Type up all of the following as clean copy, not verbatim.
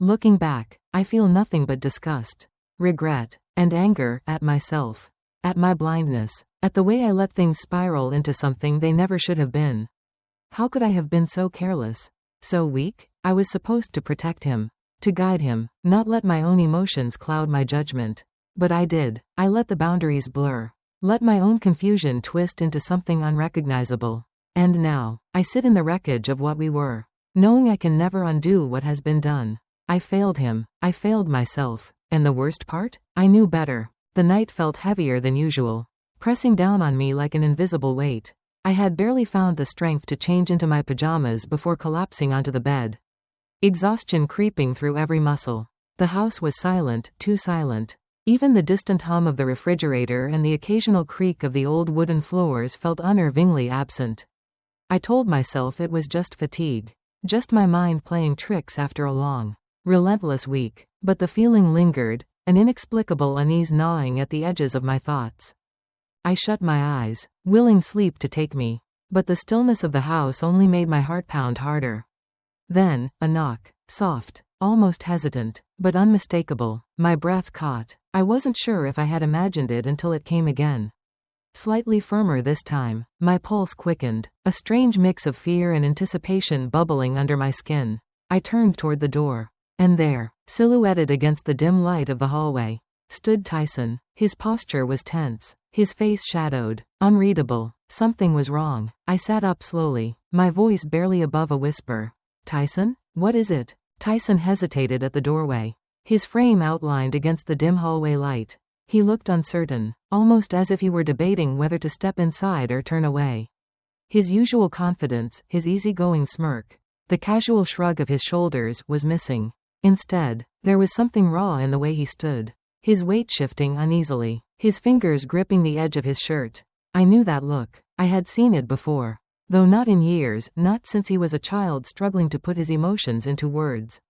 Looking back, I feel nothing but disgust, regret, and anger at myself, at my blindness, at the way I let things spiral into something they never should have been. How could I have been so careless? So weak? I was supposed to protect him, to guide him, not let my own emotions cloud my judgment. But I did. I let the boundaries blur. Let my own confusion twist into something unrecognizable. And now, I sit in the wreckage of what we were, knowing I can never undo what has been done. I failed him. I failed myself. And the worst part? I knew better. The night felt heavier than usual, pressing down on me like an invisible weight. I had barely found the strength to change into my pajamas before collapsing onto the bed. Exhaustion creeping through every muscle. The house was silent, too silent. Even the distant hum of the refrigerator and the occasional creak of the old wooden floors felt unnervingly absent. I told myself it was just fatigue, just my mind playing tricks after a long, relentless week, but the feeling lingered, an inexplicable unease gnawing at the edges of my thoughts. I shut my eyes, willing sleep to take me, but the stillness of the house only made my heart pound harder. Then, a knock, soft, almost hesitant, but unmistakable. My breath caught. I wasn't sure if I had imagined it until it came again. Slightly firmer this time, my pulse quickened, a strange mix of fear and anticipation bubbling under my skin. I turned toward the door. And there, silhouetted against the dim light of the hallway, stood Tyson. His posture was tense, his face shadowed, unreadable. Something was wrong. I sat up slowly, my voice barely above a whisper. Tyson? What is it? Tyson hesitated at the doorway, his frame outlined against the dim hallway light. He looked uncertain, almost as if he were debating whether to step inside or turn away. His usual confidence, his easygoing smirk, the casual shrug of his shoulders, was missing. Instead, there was something raw in the way he stood, his weight shifting uneasily, his fingers gripping the edge of his shirt. I knew that look. I had seen it before. Though not in years, not since he was a child struggling to put his emotions into words.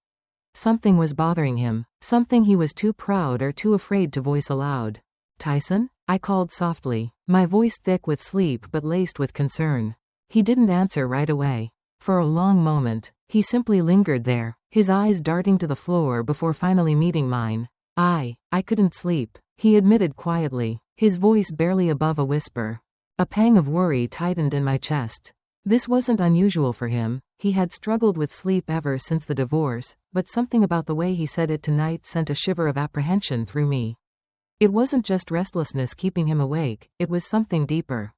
Something was bothering him, something he was too proud or too afraid to voice aloud. Tyson? I called softly, my voice thick with sleep but laced with concern. He didn't answer right away. For a long moment, he simply lingered there, his eyes darting to the floor before finally meeting mine. I couldn't sleep, he admitted quietly, his voice barely above a whisper. A pang of worry tightened in my chest. This wasn't unusual for him. He had struggled with sleep ever since the divorce, but something about the way he said it tonight sent a shiver of apprehension through me. It wasn't just restlessness keeping him awake, it was something deeper.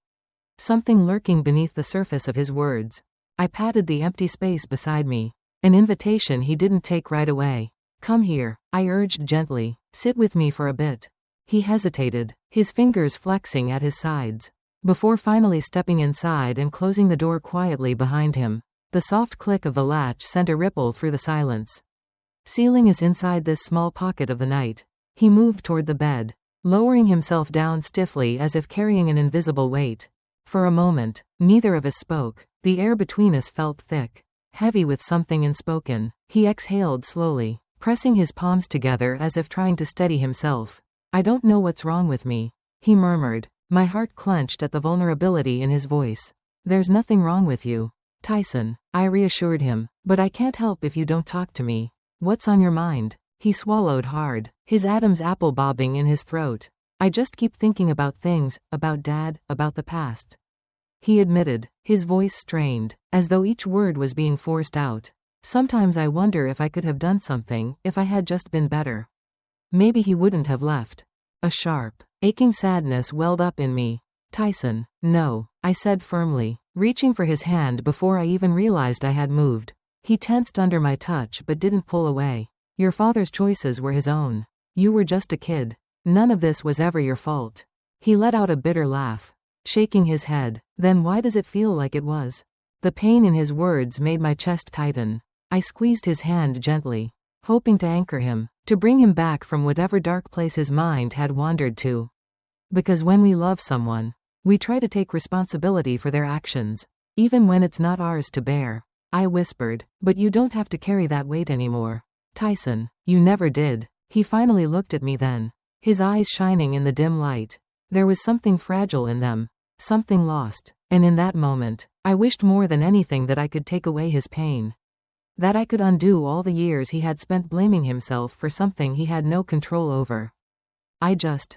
Something lurking beneath the surface of his words. I patted the empty space beside me. An invitation he didn't take right away. Come here, I urged gently. Sit with me for a bit. He hesitated, his fingers flexing at his sides, before finally stepping inside and closing the door quietly behind him. The soft click of the latch sent a ripple through the silence. Sealing us inside this small pocket of the night, he moved toward the bed, lowering himself down stiffly as if carrying an invisible weight. For a moment, neither of us spoke. The air between us felt thick, heavy with something unspoken. He exhaled slowly, pressing his palms together as if trying to steady himself. I don't know what's wrong with me, he murmured. My heart clenched at the vulnerability in his voice. There's nothing wrong with you, Tyson, I reassured him, but I can't help if you don't talk to me. What's on your mind? He swallowed hard, his Adam's apple bobbing in his throat. I just keep thinking about things, about Dad, about the past. He admitted, his voice strained, as though each word was being forced out. Sometimes I wonder if I could have done something, if I had just been better. Maybe he wouldn't have left. A sharp, aching sadness welled up in me. Tyson, no, I said firmly, reaching for his hand before I even realized I had moved. He tensed under my touch but didn't pull away. Your father's choices were his own. You were just a kid. None of this was ever your fault. He let out a bitter laugh, shaking his head. Then why does it feel like it was? The pain in his words made my chest tighten. I squeezed his hand gently, hoping to anchor him, to bring him back from whatever dark place his mind had wandered to. Because when we love someone, we try to take responsibility for their actions, even when it's not ours to bear. I whispered, but you don't have to carry that weight anymore. Tyson, you never did. He finally looked at me then, his eyes shining in the dim light. There was something fragile in them, something lost, and in that moment, I wished more than anything that I could take away his pain. That I could undo all the years he had spent blaming himself for something he had no control over. I just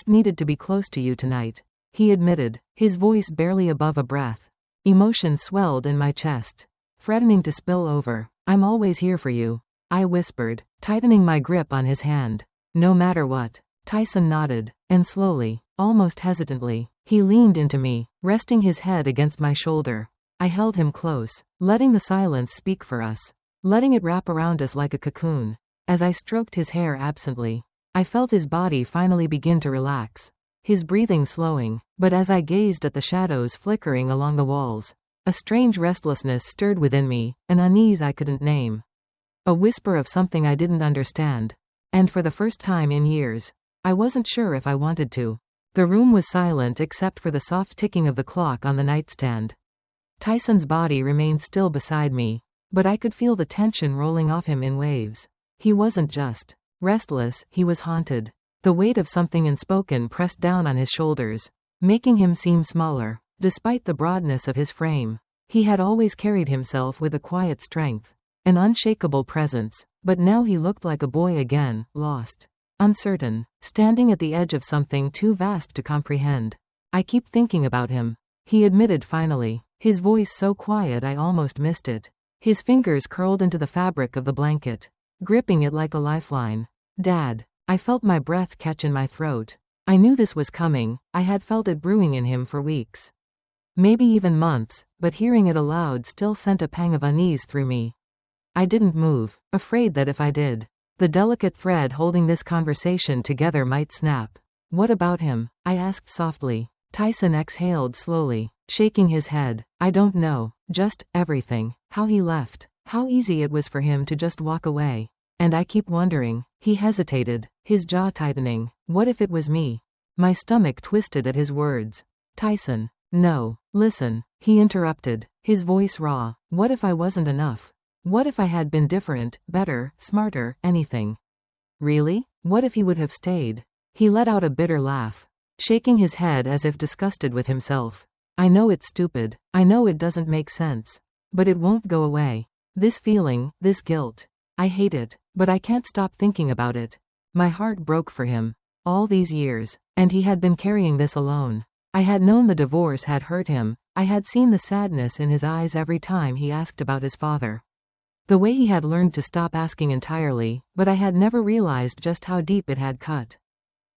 needed to be close to you tonight, he admitted, his voice barely above a breath. Emotion swelled in my chest, threatening to spill over. I'm always here for you, I whispered, tightening my grip on his hand. No matter what. Tyson nodded, and slowly, almost hesitantly, he leaned into me, resting his head against my shoulder. I held him close, letting the silence speak for us, letting it wrap around us like a cocoon. As I stroked his hair absently, I felt his body finally begin to relax, his breathing slowing, but as I gazed at the shadows flickering along the walls, a strange restlessness stirred within me, an unease I couldn't name. A whisper of something I didn't understand. And for the first time in years, I wasn't sure if I wanted to. The room was silent except for the soft ticking of the clock on the nightstand. Tyson's body remained still beside me, but I could feel the tension rolling off him in waves. He wasn't just restless, he was haunted. The weight of something unspoken pressed down on his shoulders, making him seem smaller. Despite the broadness of his frame, he had always carried himself with a quiet strength, an unshakable presence, but now he looked like a boy again, lost, uncertain, standing at the edge of something too vast to comprehend. I keep thinking about him, he admitted finally, his voice so quiet I almost missed it. His fingers curled into the fabric of the blanket, gripping it like a lifeline. Dad. I felt my breath catch in my throat. I knew this was coming, I had felt it brewing in him for weeks. Maybe even months, but hearing it aloud still sent a pang of unease through me. I didn't move, afraid that if I did, the delicate thread holding this conversation together might snap. What about him? I asked softly. Tyson exhaled slowly, shaking his head. I don't know, just everything. How he left, how easy it was for him to just walk away. And I keep wondering. He hesitated, his jaw tightening. What if it was me? My stomach twisted at his words. Tyson. No. Listen, he interrupted, his voice raw. What if I wasn't enough? What if I had been different, better, smarter, anything? Really? What if he would have stayed? He let out a bitter laugh, shaking his head as if disgusted with himself. I know it's stupid, I know it doesn't make sense. But it won't go away. This feeling, this guilt. I hate it, but I can't stop thinking about it. My heart broke for him. All these years, and he had been carrying this alone. I had known the divorce had hurt him, I had seen the sadness in his eyes every time he asked about his father. The way he had learned to stop asking entirely, but I had never realized just how deep it had cut.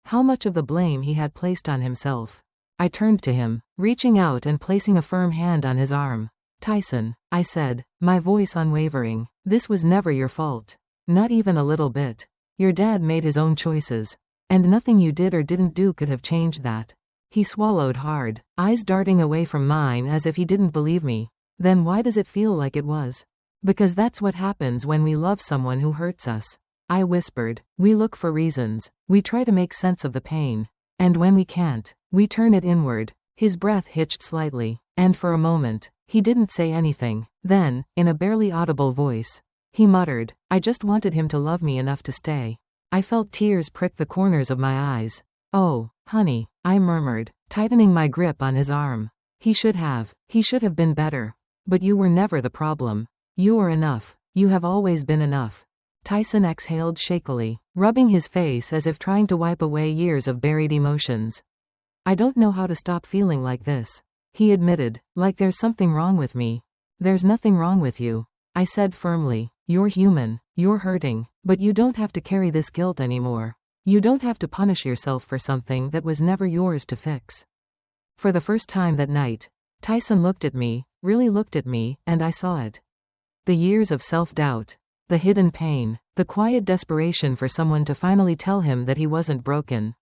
How much of the blame he had placed on himself. I turned to him, reaching out and placing a firm hand on his arm. Tyson, I said, my voice unwavering, this was never your fault. Not even a little bit. Your dad made his own choices. And nothing you did or didn't do could have changed that. He swallowed hard, eyes darting away from mine as if he didn't believe me. Then why does it feel like it was? Because that's what happens when we love someone who hurts us. I whispered. We look for reasons. We try to make sense of the pain. And when we can't, we turn it inward. His breath hitched slightly, and for a moment, he didn't say anything. Then, in a barely audible voice, he muttered, I just wanted him to love me enough to stay. I felt tears prick the corners of my eyes. Oh, honey, I murmured, tightening my grip on his arm. He should have been better. But you were never the problem. You were enough. You have always been enough. Tyson exhaled shakily, rubbing his face as if trying to wipe away years of buried emotions. I don't know how to stop feeling like this, he admitted, like there's something wrong with me. There's nothing wrong with you, I said firmly. You're human, you're hurting, but you don't have to carry this guilt anymore. You don't have to punish yourself for something that was never yours to fix. For the first time that night, Tyson looked at me, really looked at me, and I saw it. The years of self-doubt, the hidden pain, the quiet desperation for someone to finally tell him that he wasn't broken.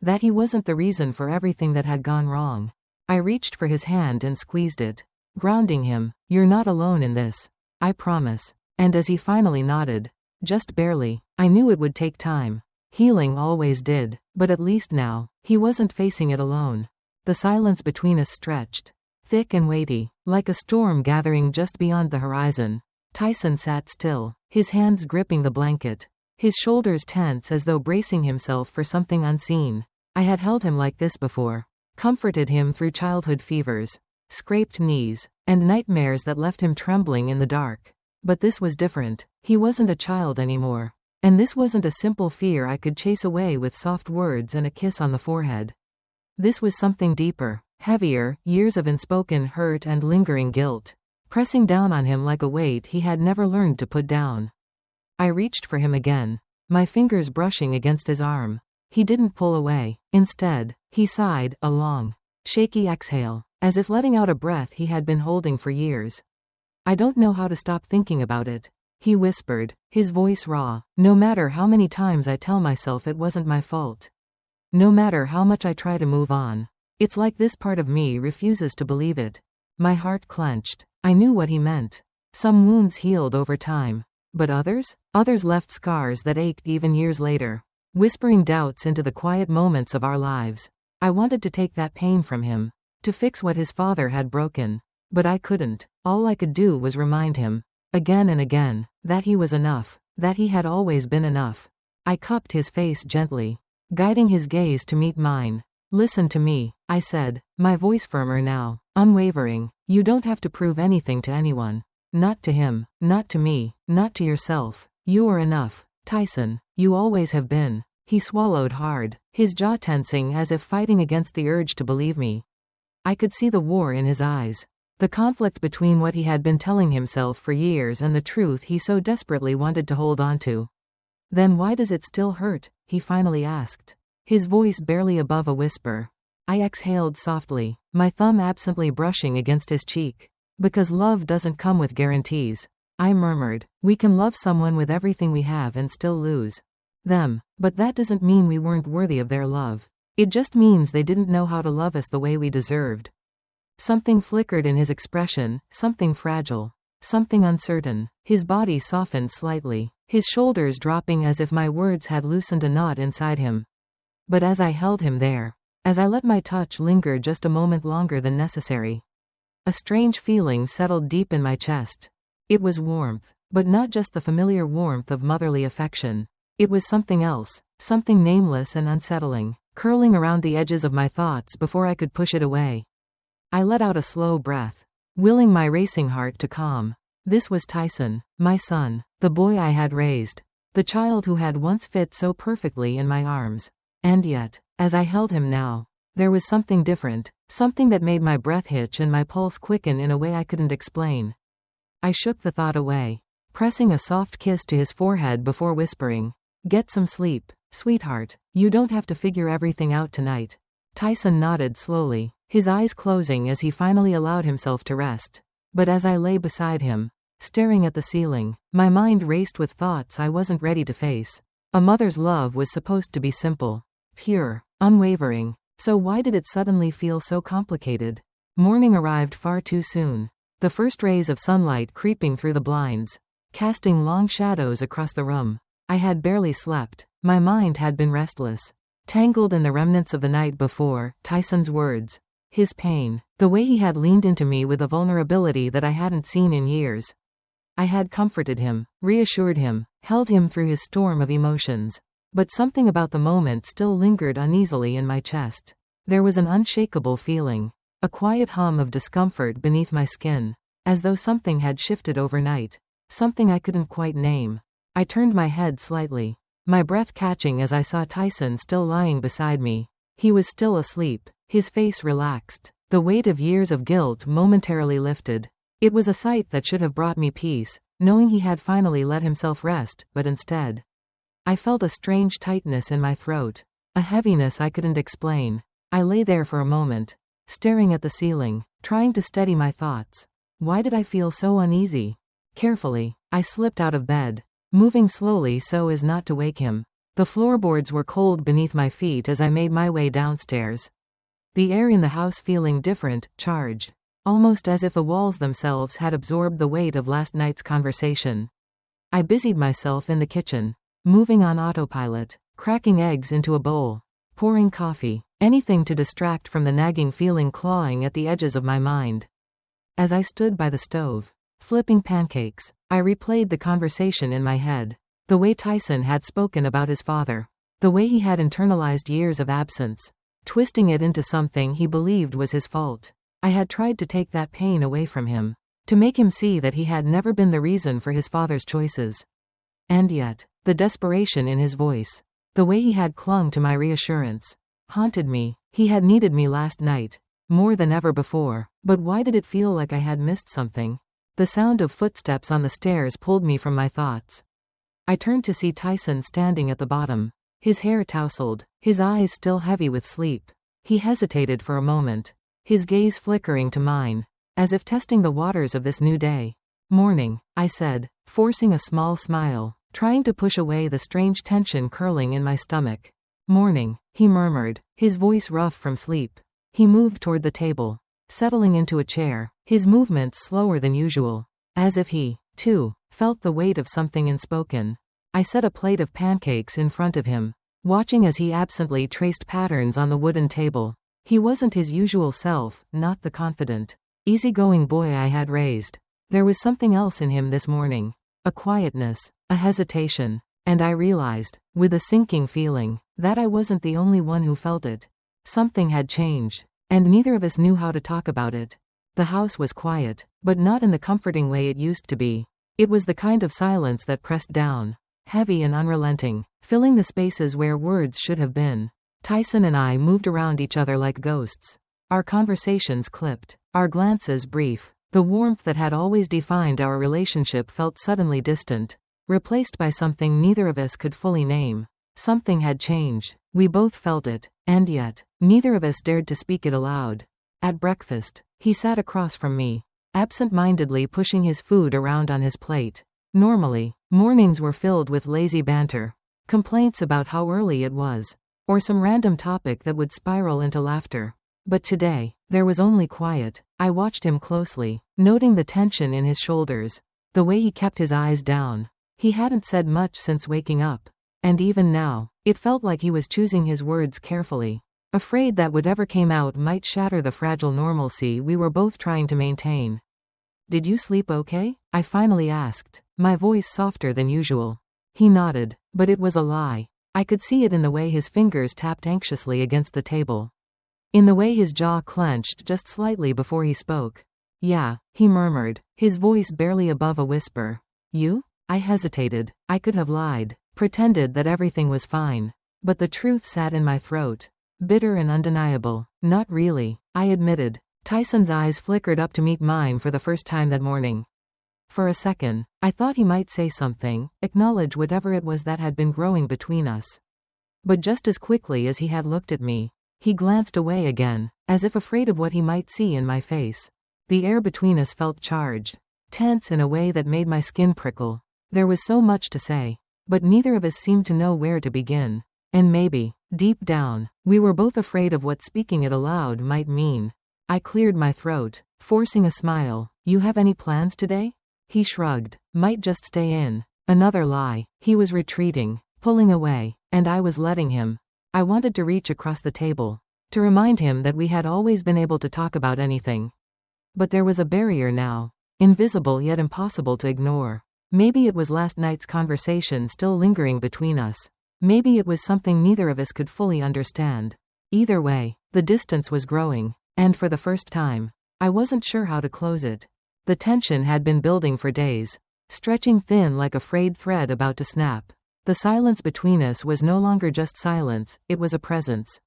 That he wasn't the reason for everything that had gone wrong. I reached for his hand and squeezed it, grounding him. You're not alone in this. I promise. And as he finally nodded, just barely, I knew it would take time. Healing always did, but at least now, he wasn't facing it alone. The silence between us stretched, thick and weighty, like a storm gathering just beyond the horizon. Tyson sat still, his hands gripping the blanket, his shoulders tense as though bracing himself for something unseen. I had held him like this before, comforted him through childhood fevers, scraped knees, and nightmares that left him trembling in the dark. But this was different. He wasn't a child anymore. And this wasn't a simple fear I could chase away with soft words and a kiss on the forehead. This was something deeper, heavier, years of unspoken hurt and lingering guilt, pressing down on him like a weight he had never learned to put down. I reached for him again, my fingers brushing against his arm. He didn't pull away. Instead, he sighed, a long, shaky exhale, as if letting out a breath he had been holding for years. I don't know how to stop thinking about it, he whispered, his voice raw. No matter how many times I tell myself it wasn't my fault. No matter how much I try to move on. It's like this part of me refuses to believe it. My heart clenched. I knew what he meant. Some wounds healed over time. But others? Others left scars that ached even years later, whispering doubts into the quiet moments of our lives. I wanted to take that pain from him, to fix what his father had broken. But I couldn't. All I could do was remind him, again and again, that he was enough, that he had always been enough. I cupped his face gently, guiding his gaze to meet mine. Listen to me, I said, my voice firmer now, unwavering. You don't have to prove anything to anyone. Not to him, not to me, not to yourself. You are enough, Tyson. You always have been. He swallowed hard, his jaw tensing as if fighting against the urge to believe me. I could see the war in his eyes. The conflict between what he had been telling himself for years and the truth he so desperately wanted to hold on to. Then why does it still hurt? He finally asked, his voice barely above a whisper. I exhaled softly, my thumb absently brushing against his cheek. Because love doesn't come with guarantees. I murmured, we can love someone with everything we have and still lose them. But that doesn't mean we weren't worthy of their love. It just means they didn't know how to love us the way we deserved. Something flickered in his expression, something fragile, something uncertain. His body softened slightly, his shoulders dropping as if my words had loosened a knot inside him. But as I held him there, as I let my touch linger just a moment longer than necessary, a strange feeling settled deep in my chest. It was warmth, but not just the familiar warmth of motherly affection. It was something else, something nameless and unsettling, curling around the edges of my thoughts before I could push it away. I let out a slow breath, willing my racing heart to calm. This was Tyson, my son, the boy I had raised, the child who had once fit so perfectly in my arms. And yet, as I held him now, there was something different, something that made my breath hitch and my pulse quicken in a way I couldn't explain. I shook the thought away, pressing a soft kiss to his forehead before whispering, "Get some sleep, sweetheart. You don't have to figure everything out tonight." Tyson nodded slowly, his eyes closing as he finally allowed himself to rest. But as I lay beside him, staring at the ceiling, my mind raced with thoughts I wasn't ready to face. A mother's love was supposed to be simple, pure, unwavering. So why did it suddenly feel so complicated? Morning arrived far too soon. The first rays of sunlight creeping through the blinds, casting long shadows across the room. I had barely slept. My mind had been restless, tangled in the remnants of the night before. Tyson's words, his pain, the way he had leaned into me with a vulnerability that I hadn't seen in years. I had comforted him, reassured him, held him through his storm of emotions. But something about the moment still lingered uneasily in my chest. There was an unshakable feeling, a quiet hum of discomfort beneath my skin, as though something had shifted overnight, something I couldn't quite name. I turned my head slightly, my breath catching as I saw Tyson still lying beside me. He was still asleep, his face relaxed, the weight of years of guilt momentarily lifted. It was a sight that should have brought me peace, knowing he had finally let himself rest, but instead, I felt a strange tightness in my throat, a heaviness I couldn't explain. I lay there for a moment, staring at the ceiling, trying to steady my thoughts. Why did I feel so uneasy? Carefully, I slipped out of bed, moving slowly so as not to wake him. The floorboards were cold beneath my feet as I made my way downstairs. The air in the house feeling different, charged, almost as if the walls themselves had absorbed the weight of last night's conversation. I busied myself in the kitchen, moving on autopilot, cracking eggs into a bowl, pouring coffee, anything to distract from the nagging feeling clawing at the edges of my mind. As I stood by the stove, flipping pancakes, I replayed the conversation in my head. The way Tyson had spoken about his father, the way he had internalized years of absence, twisting it into something he believed was his fault. I had tried to take that pain away from him, To make him see that he had never been the reason for his father's choices. And yet, the desperation in his voice, the way he had clung to my reassurance, haunted me. He had needed me last night, more than ever before, but why did it feel like I had missed something? The sound of footsteps on the stairs pulled me from my thoughts. I turned to see Tyson standing at the bottom, his hair tousled, his eyes still heavy with sleep. He hesitated for a moment, his gaze flickering to mine, as if testing the waters of this new day. "Morning," I said, forcing a small smile, trying to push away the strange tension curling in my stomach. "Morning," he murmured, his voice rough from sleep. He moved toward the table, settling into a chair, his movements slower than usual, as if he, too, felt the weight of something unspoken. I set a plate of pancakes in front of him, watching as he absently traced patterns on the wooden table. He wasn't his usual self, not the confident, easygoing boy I had raised. There was something else in him this morning, a quietness, a hesitation, and I realized, with a sinking feeling, that I wasn't the only one who felt it. Something had changed, and neither of us knew how to talk about it. The house was quiet, but not in the comforting way it used to be. It was the kind of silence that pressed down, heavy and unrelenting, filling the spaces where words should have been. Tyson and I moved around each other like ghosts. Our conversations clipped, our glances brief. The warmth that had always defined our relationship felt suddenly distant, replaced by something neither of us could fully name. Something had changed. We both felt it, and yet, neither of us dared to speak it aloud. At breakfast, he sat across from me, absent-mindedly pushing his food around on his plate. Normally, mornings were filled with lazy banter, complaints about how early it was, or some random topic that would spiral into laughter. But today, there was only quiet. I watched him closely, noting the tension in his shoulders, the way he kept his eyes down. He hadn't said much since waking up, and even now, it felt like he was choosing his words carefully, afraid that whatever came out might shatter the fragile normalcy we were both trying to maintain. "Did you sleep okay?" I finally asked, my voice softer than usual. He nodded, but it was a lie. I could see it in the way his fingers tapped anxiously against the table, in the way his jaw clenched just slightly before he spoke. "Yeah," he murmured, his voice barely above a whisper. "You?" I hesitated. I could have lied, pretended that everything was fine. But the truth sat in my throat, bitter and undeniable. "Not really," I admitted. Tyson's eyes flickered up to meet mine for the first time that morning. For a second, I thought he might say something, acknowledge whatever it was that had been growing between us. But just as quickly as he had looked at me, he glanced away again, as if afraid of what he might see in my face. The air between us felt charged, tense in a way that made my skin prickle. There was so much to say, but neither of us seemed to know where to begin. And maybe, deep down, we were both afraid of what speaking it aloud might mean. I cleared my throat, forcing a smile. "You have any plans today?" He shrugged. "Might just stay in." Another lie. He was retreating, pulling away, and I was letting him. I wanted to reach across the table, to remind him that we had always been able to talk about anything. But there was a barrier now, invisible yet impossible to ignore. Maybe it was last night's conversation still lingering between us. Maybe it was something neither of us could fully understand. Either way, the distance was growing, and for the first time, I wasn't sure how to close it. The tension had been building for days, stretching thin like a frayed thread about to snap. The silence between us was no longer just silence, it was a presence.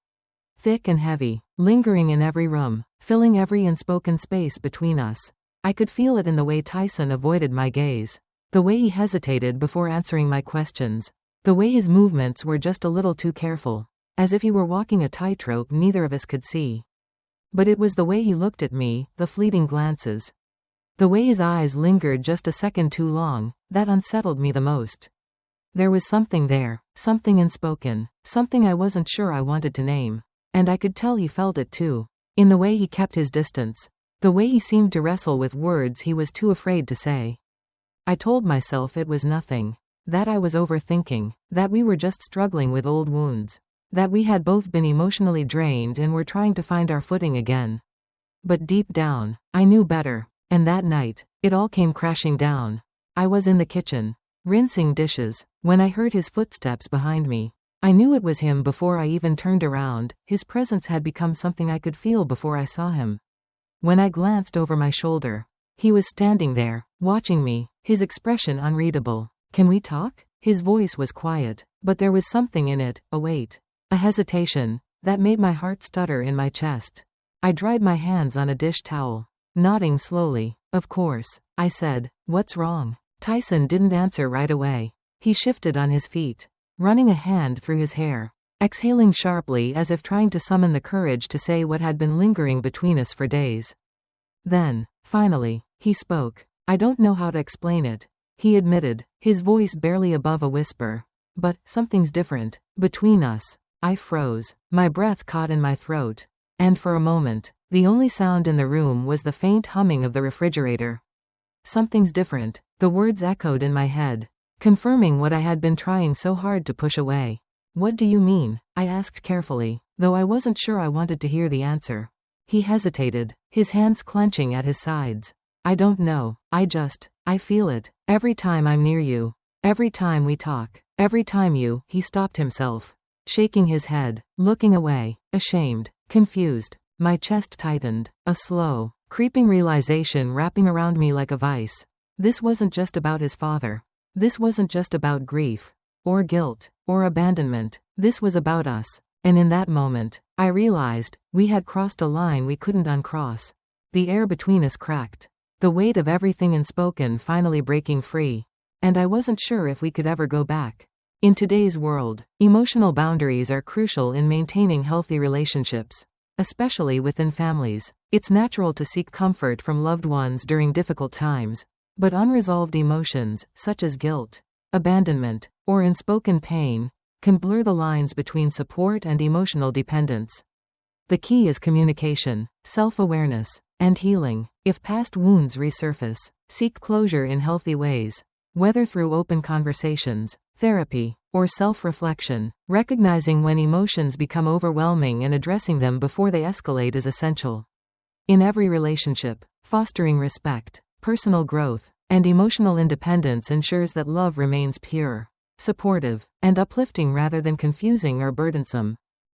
Thick and heavy, lingering in every room, filling every unspoken space between us. I could feel it in the way Tyson avoided my gaze, the way he hesitated before answering my questions, the way his movements were just a little too careful, as if he were walking a tightrope neither of us could see. But it was the way he looked at me, the fleeting glances, the way his eyes lingered just a second too long, that unsettled me the most. There was something there, something unspoken, something I wasn't sure I wanted to name. And I could tell he felt it too, in the way he kept his distance, the way he seemed to wrestle with words he was too afraid to say. I told myself it was nothing, that I was overthinking, that we were just struggling with old wounds, that we had both been emotionally drained and were trying to find our footing again. But deep down, I knew better, and that night, it all came crashing down. I was in the kitchen, rinsing dishes, when I heard his footsteps behind me. I knew it was him before I even turned around. His presence had become something I could feel before I saw him. When I glanced over my shoulder, He was standing there, watching me, his expression unreadable. "Can we talk?" His voice was quiet, but there was something in it, a weight, a hesitation, that made my heart stutter in my chest. I dried my hands on a dish towel, nodding slowly. "Of course," I said. "What's wrong?" Tyson didn't answer right away. He shifted on his feet, running a hand through his hair, exhaling sharply as if trying to summon the courage to say what had been lingering between us for days. Then, finally, he spoke. "I don't know how to explain it," he admitted, his voice barely above a whisper. "But something's different between us." I froze, my breath caught in my throat. And for a moment, the only sound in the room was the faint humming of the refrigerator. Something's different, the words echoed in my head, confirming what I had been trying so hard to push away. "What do you mean?" I asked carefully, though I wasn't sure I wanted to hear the answer. He hesitated, his hands clenching at his sides. "I don't know, I feel it, every time I'm near you. Every time we talk. Every time you." He stopped himself, shaking his head, looking away, ashamed, confused. My chest tightened, a slow, creeping realization wrapping around me like a vice. This wasn't just about his father. This wasn't just about grief, or guilt, or abandonment. This was about us. And in that moment, I realized, we had crossed a line we couldn't uncross. The air between us cracked, the weight of everything unspoken finally breaking free. And I wasn't sure if we could ever go back. In today's world, emotional boundaries are crucial in maintaining healthy relationships, especially within families. It's natural to seek comfort from loved ones during difficult times, but unresolved emotions, such as guilt, abandonment, or unspoken pain, can blur the lines between support and emotional dependence. The key is communication, self-awareness, and healing. If past wounds resurface, seek closure in healthy ways, whether through open conversations, therapy, or self-reflection. Recognizing when emotions become overwhelming and addressing them before they escalate is essential. In every relationship, fostering respect, personal growth, and emotional independence ensures that love remains pure, supportive, and uplifting rather than confusing or burdensome.